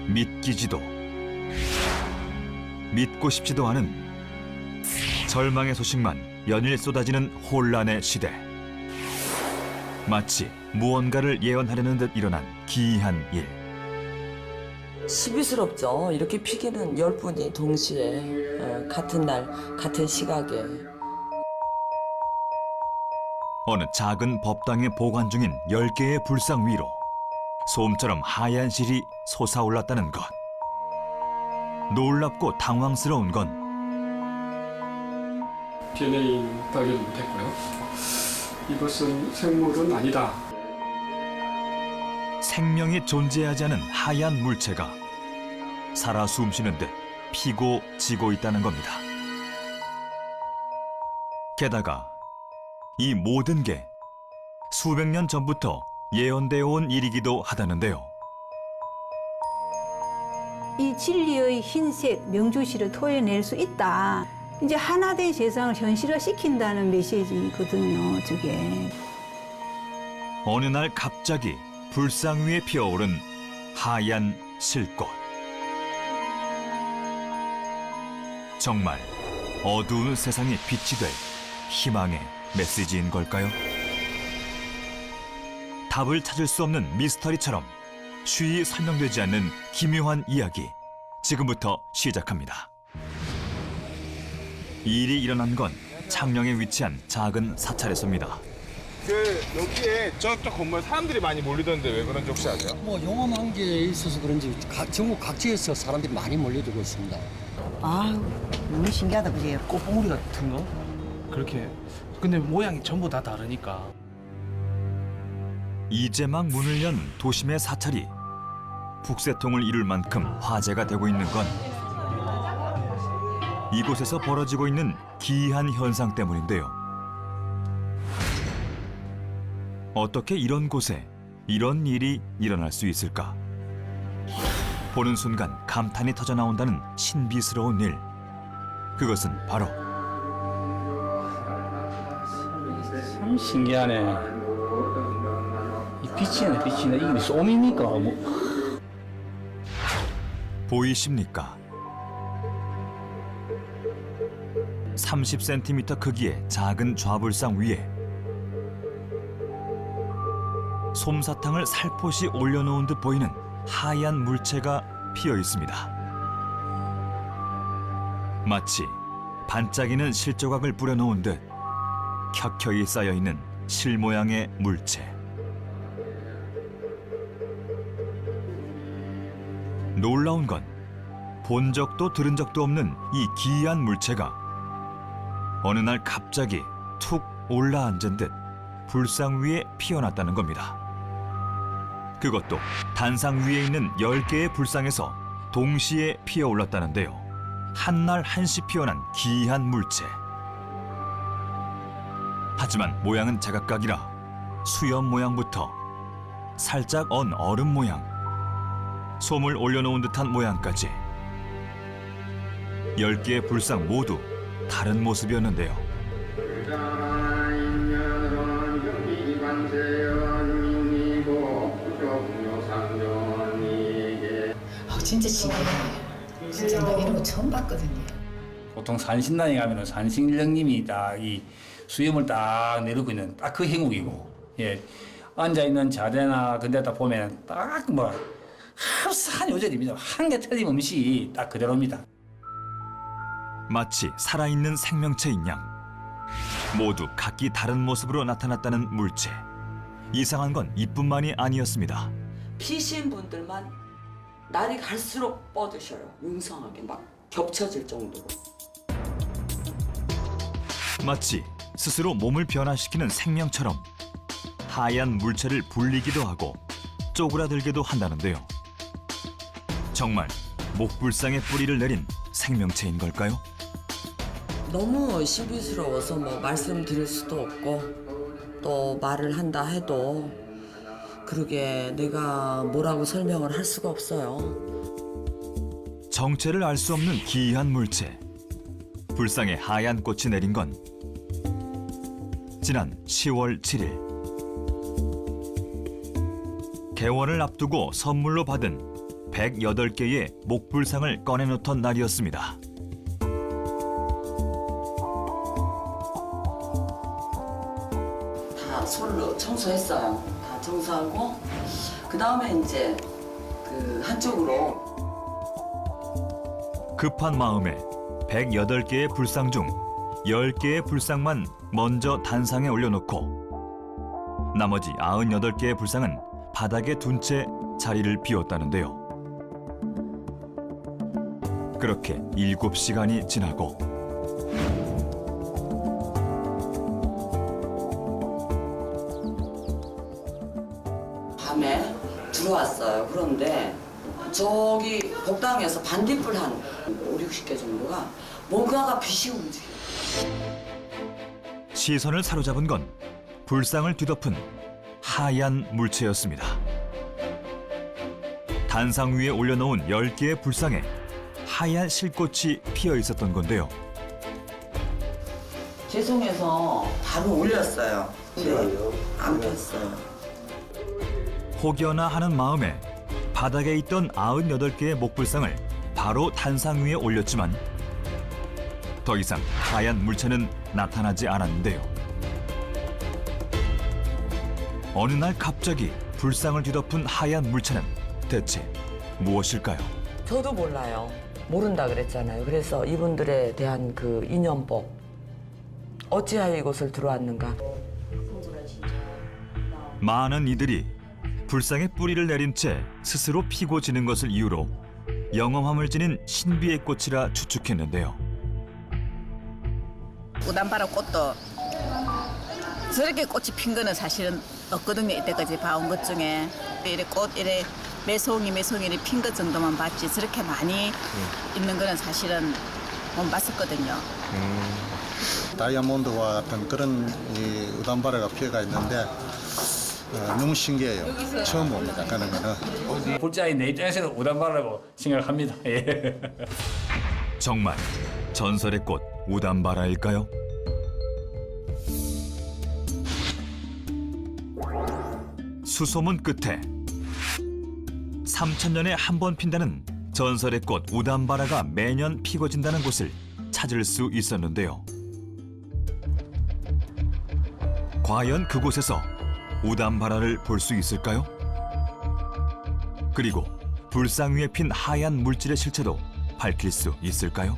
믿기지도 믿고 싶지도 않은 절망의 소식만 연일 쏟아지는 혼란의 시대. 마치 무언가를 예언하려는 듯 일어난 기이한 일. 시비스럽죠. 이렇게 피기는 10분이 동시에 같은 날 같은 시각에. 어느 작은 법당에 보관 중인 10개의 불상 위로 솜처럼 하얀 실이 솟아올랐다는 것. 놀랍고 당황스러운 건 DNA는 발견 못했고요. 이것은 생물은 아니다. 생명이 존재하지 않은 하얀 물체가 살아 숨쉬는 듯 피고 지고 있다는 겁니다. 게다가 이 모든 게 수백 년 전부터 예언되어 온 일이기도 하다는데요. 이 진리의 흰색 명주실을 토해낼 수 있다. 이제 하나된 세상을 현실화시킨다는 메시지거든요, 저게. 어느 날 갑자기 불상 위에 피어오른 하얀 실꽃. 정말 어두운 세상에 빛이 될 희망의 메시지인 걸까요? 답을 찾을 수 없는 미스터리처럼 쉬이 설명되지 않는 기묘한 이야기, 지금부터 시작합니다. 이 일이 일어난 건 창녕에 위치한 작은 사찰에서입니다. 여기에 저쪽 건물 사람들이 많이 몰리던데 왜 그런지 혹시 아세요? 뭐 용암한 게 있어서 그런지 전국 각지에서 사람들이 많이 몰려들고 있습니다. 아, 너무 신기하다, 그지? 꽃봉오리 같은 거? 그렇게. 근데 모양이 전부 다 다르니까. 이제 막 문을 연 도심의 사찰이 북새통을 이룰 만큼 화제가 되고 있는 건 이곳에서 벌어지고 있는 기이한 현상 때문인데요. 어떻게 이런 곳에 이런 일이 일어날 수 있을까? 보는 순간 감탄이 터져 나온다는 신비스러운 일. 그것은 바로 참 신기하네. 이 빛이네, 빛이네. 이게 쏨입니까? 뭐. 보이십니까? 30cm 크기의 작은 좌불상 위에 솜사탕을 살포시 올려놓은 듯 보이는 하얀 물체가 피어 있습니다. 마치 반짝이는 실조각을 뿌려놓은 듯 켜켜이 쌓여있는 실 모양의 물체. 놀라운 건 본 적도 들은 적도 없는 이 기이한 물체가 어느 날 갑자기 툭 올라앉은 듯 불상 위에 피어났다는 겁니다. 그것도 단상 위에 있는 10개의 불상에서 동시에 피어올랐다는데요. 한날 한시 피어난 기이한 물체. 하지만 모양은 제각각이라 수염 모양부터 살짝 언 얼음 모양, 솜을 올려놓은 듯한 모양까지 10개의 불상 모두 다른 모습이었는데요. 진짜 신기해. 진짜 나 이런 거 처음 봤거든요. 보통 산신당에 가면은 산신령님이 딱 이 수염을 딱 내리고 있는 딱 그 행국이고, 예. 앉아있는 자세나 근데 딱 보면 딱 뭐, 흡사한 요절입니다. 한 개 틀림없이 딱 그대로입니다. 마치 살아있는 생명체인 양 모두 각기 다른 모습으로 나타났다는 물체. 이상한 건 이뿐만이 아니었습니다. 피신 분들만 날이 갈수록 뻗으셔요. 융성하게 막 겹쳐질 정도로. 마치 스스로 몸을 변화시키는 생명처럼 하얀 물체를 불리기도 하고 쪼그라들기도 한다는데요. 정말 목불상에 뿌리를 내린 생명체인 걸까요? 너무 신비스러워서 뭐 말씀드릴 수도 없고 또 말을 한다 해도 그러게 내가 뭐라고 설명을 할 수가 없어요. 정체를 알 수 없는 기이한 물체. 불상에 하얀 꽃이 내린 건 지난 10월 7일. 개원을 앞두고 선물로 받은 108개의 목불상을 꺼내놓던 날이었습니다. 다 솔로 청소했어요. 다 청소하고 그 다음에 이제 그 한쪽으로 급한 마음에 108개의 불상 중 10개의 불상만 먼저 단상에 올려놓고 나머지 98개의 불상은 바닥에 둔 채 자리를 비웠다는데요. 그렇게 7시간이 지나고 밤에 들어왔어요. 그런데 저기 복당에서 반딧불 한 5, 60개 정도가 뭔가가 빛이 움직여요. 시선을 사로잡은 건 불상을 뒤덮은 하얀 물체였습니다. 단상 위에 올려놓은 10개의 불상에 하얀 실꽃이 피어 있었던 건데요. 죄송해서 바로 올렸어요. 근데 안 폈어요. 혹여나 하는 마음에 바닥에 있던 98개의 목불상을 바로 단상 위에 올렸지만 더 이상 하얀 물체는 나타나지 않았는데요. 어느 날 갑자기 불상을 뒤덮은 하얀 물체는 대체 무엇일까요? 저도 몰라요. 모른다 그랬잖아요. 그래서 이분들에 대한 그 인연법. 어찌하여 이곳을 들어왔는가. 많은 이들이 불상의 뿌리를 내린 채 스스로 피고 지는 것을 이유로 영험함을 지닌 신비의 꽃이라 추측했는데요. 우담바라 꽃도 저렇게 꽃이 핀 거는 사실은 없거든요. 이때까지 봐온 것 중에 이래 꽃 이래 매송이 핀 것 정도만 봤지 저렇게 많이 있는 거는 사실은 못 봤었거든요. 다이아몬드와 같은 그런 이 우담바라가 피어가 있는데 너무 신기해요. 처음 봅니다. 가는 거는. 불자인 내 입장에서는 우담바라고 생각합니다. 예. 정말 전설의 꽃 우담바라일까요? 수소문 끝에 3000년에 한 번 핀다는 전설의 꽃 우담바라가 매년 피고 진다는 곳을 찾을 수 있었는데요. 과연 그곳에서 우담바라를 볼 수 있을까요? 그리고 불상 위에 핀 하얀 물질의 실체도 밝힐 수 있을까요?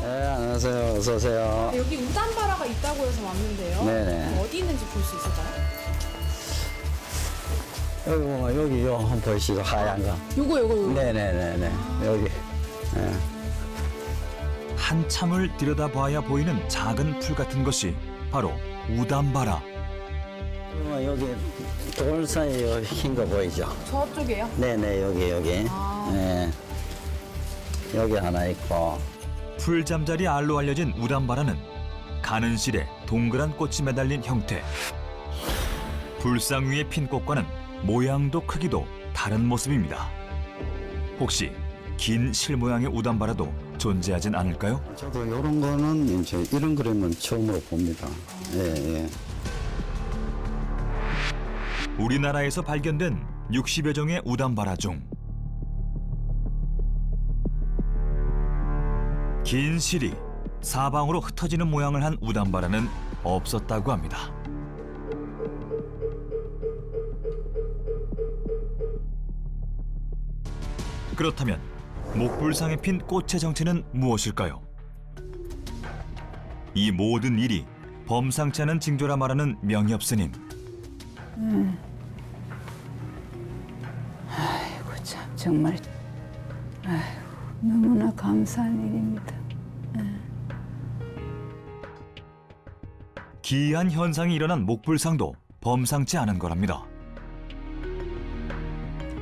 네, 안녕하세요. 어서 오세요. 여기 우담바라가 있다고 해서 왔는데요. 네네. 어디 있는지 볼 수 있을까요? 여기 뭐 여기요. 한번 보시죠. 하얀 거. 요거. 네네네네. 여기. 네. 한참을 들여다봐야 보이는 작은 풀 같은 것이 바로 우담바라. 여기 돌 사이에 흰 거 보이죠? 저쪽이에요? 네네 여기. 네. 여기 하나 있고. 풀잠자리 알로 알려진 우담바라는 가는 실에 동그란 꽃이 매달린 형태. 불상 위에 핀 꽃과는 모양도 크기도 다른 모습입니다. 혹시 긴 실 모양의 우담바라도 존재하진 않을까요? 저도 이런 거는 이제 이런 그림은 처음으로 봅니다. 예. 우리나라에서 발견된 60여 종의 우담바라 중 긴 실이 사방으로 흩어지는 모양을 한 우담바라는 없었다고 합니다. 그렇다면 목불상에 핀 꽃의 정체는 무엇일까요? 이 모든 일이 범상치 않은 징조라 말하는 명엽 스님. 아이고 참 정말 아이고 너무나 감사한 일입니다. 기이한 현상이 일어난 목불상도 범상치 않은 거랍니다.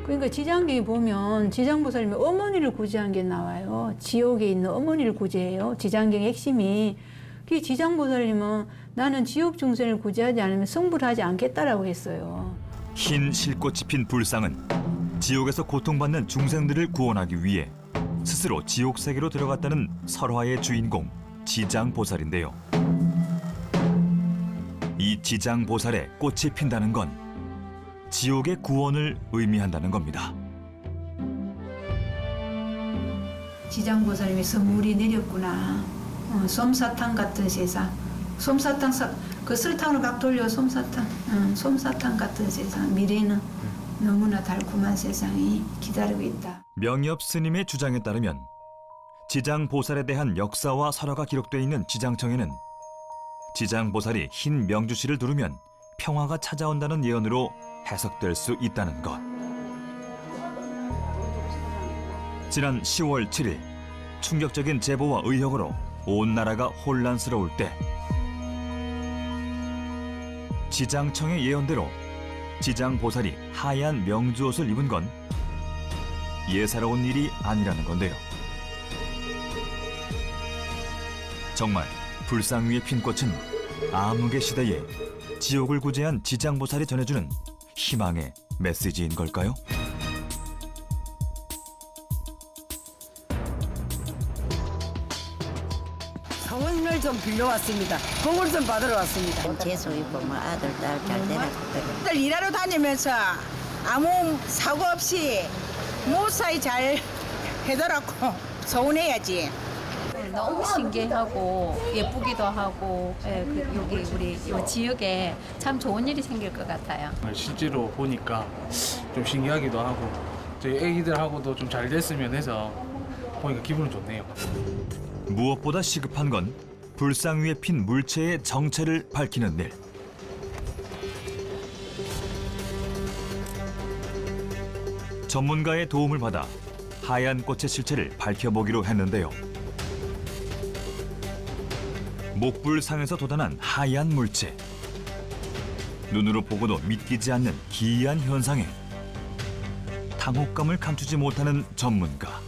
그러니까 지장경에 보면 지장보살님이 어머니를 구제한 게 나와요. 지옥에 있는 어머니를 구제해요. 지장경의 핵심이. 그 지장보살님은 나는 지옥 중생을 구제하지 않으면 성불하지 않겠다라고 했어요. 흰 실꽃이 핀 불상은 지옥에서 고통받는 중생들을 구원하기 위해 스스로 지옥 세계로 들어갔다는 설화의 주인공 지장보살인데요. 이 지장보살의 꽃이 핀다는 건 지옥의 구원을 의미한다는 겁니다. 지장보살님의 선물이 내렸구나. 솜사탕 같은 세상. 솜사탕 그 설탕으로 각 돌려 솜사탕. 솜사탕 같은 세상. 미래는 너무나 달콤한 세상이 기다리고 있다. 명엽 스님의 주장에 따르면 지장보살에 대한 역사와 설화가 기록되어 있는 지장청에는 지장보살이 흰 명주실을 두르면 평화가 찾아온다는 예언으로 해석될 수 있다는 것. 지난 10월 7일 충격적인 제보와 의혹으로 온 나라가 혼란스러울 때 지장청의 예언대로 지장보살이 하얀 명주옷을 입은 건 예사로운 일이 아니라는 건데요. 정말 불상 위에 핀 꽃은 암흑의 시대에 지옥을 구제한 지장보살이 전해주는 희망의 메시지인 걸까요? 성원을 좀 빌려왔습니다. 공을 좀 받으러 왔습니다. 재수 있고 뭐 아들 딸 잘 되라고 들 일하러 다니면서 아무 사고 없이 무사히 잘 해더라고. 서운해야지. 너무 신기하고 예쁘기도 하고 여기 우리 이 지역에 참 좋은 일이 생길 것 같아요. 실제로 보니까 좀 신기하기도 하고 저희 애기들하고도 좀 잘 됐으면 해서 보니까 기분은 좋네요. 무엇보다 시급한 건 불상 위에 핀 물체의 정체를 밝히는 일. 전문가의 도움을 받아 하얀 꽃의 실체를 밝혀보기로 했는데요. 목불상에서 돋아난 하얀 물체. 눈으로 보고도 믿기지 않는 기이한 현상에 당혹감을 감추지 못하는 전문가.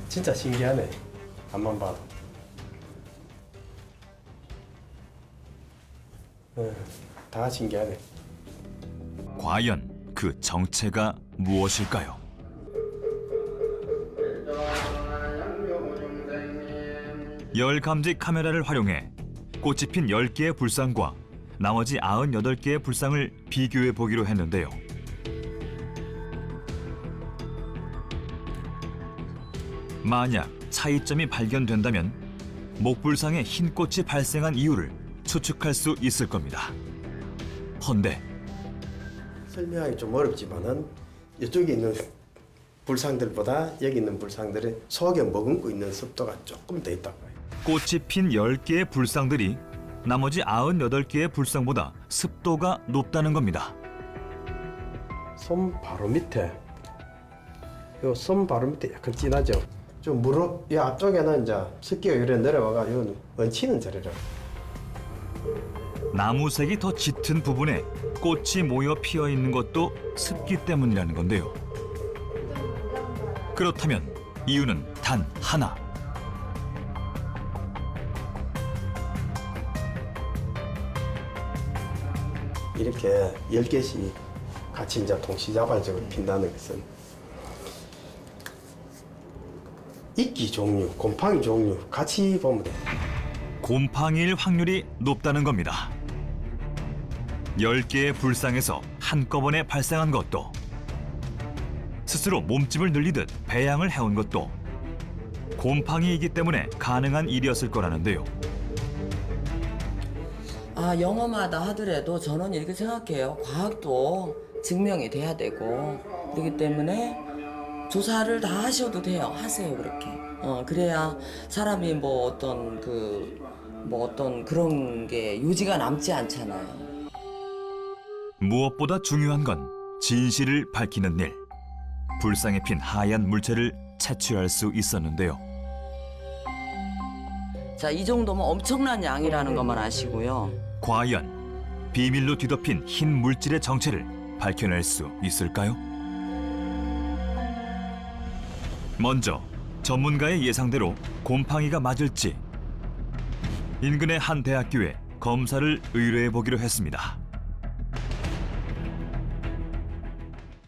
진짜 신기하네. 앞만 봐도. 다 신기하네. 과연 그 정체가 무엇일까요? 열감지 카메라를 활용해 꽃이 핀 10개의 불상과 나머지 98개의 불상을 비교해 보기로 했는데요. 만약 차이점이 발견된다면 목불상에 흰 꽃이 발생한 이유를 추측할 수 있을 겁니다. 헌데 설명하기 좀 어렵지만은 이쪽에 있는 불상들보다 여기 있는 불상들의 속에 머금고 있는 습도가 조금 더 있다고 해요. 꽃이 핀 10개의 불상들이 나머지 98개의 불상보다 습도가 높다는 겁니다. 손 바로 밑에, 요 손 바로 밑에 약간 진하죠. 좀 무릎 이 앞쪽에는 이제 습기가 이래 내려와가 이건 얹히는 자리라. 나무색이 더 짙은 부분에 꽃이 모여 피어 있는 것도 습기 때문이라는 건데요. 그렇다면 이유는 단 하나. 이렇게 10개씩 같이 이제 동시자발적으로 핀다는 것은 이끼 종류, 곰팡이 종류 같이 보면 돼요. 곰팡이일 확률이 높다는 겁니다. 10개의 불상에서 한꺼번에 발생한 것도, 스스로 몸집을 늘리듯 배양을 해온 것도 곰팡이이기 때문에 가능한 일이었을 거라는데요. 영어마다 하더라도 저는 이렇게 생각해요. 과학도 증명이 돼야 되고 그렇기 때문에 조사를 다 하셔도 돼요. 하세요, 그렇게. 그래야 사람이 뭐 어떤 그런 게 유지가 남지 않잖아요. 무엇보다 중요한 건 진실을 밝히는 일. 불상에 핀 하얀 물체를 채취할 수 있었는데요. 자, 이 정도면 엄청난 양이라는 것만 아시고요. 과연 비밀로 뒤덮인 흰 물질의 정체를 밝혀낼 수 있을까요? 먼저 전문가의 예상대로 곰팡이가 맞을지 인근의 한 대학교에 검사를 의뢰해 보기로 했습니다.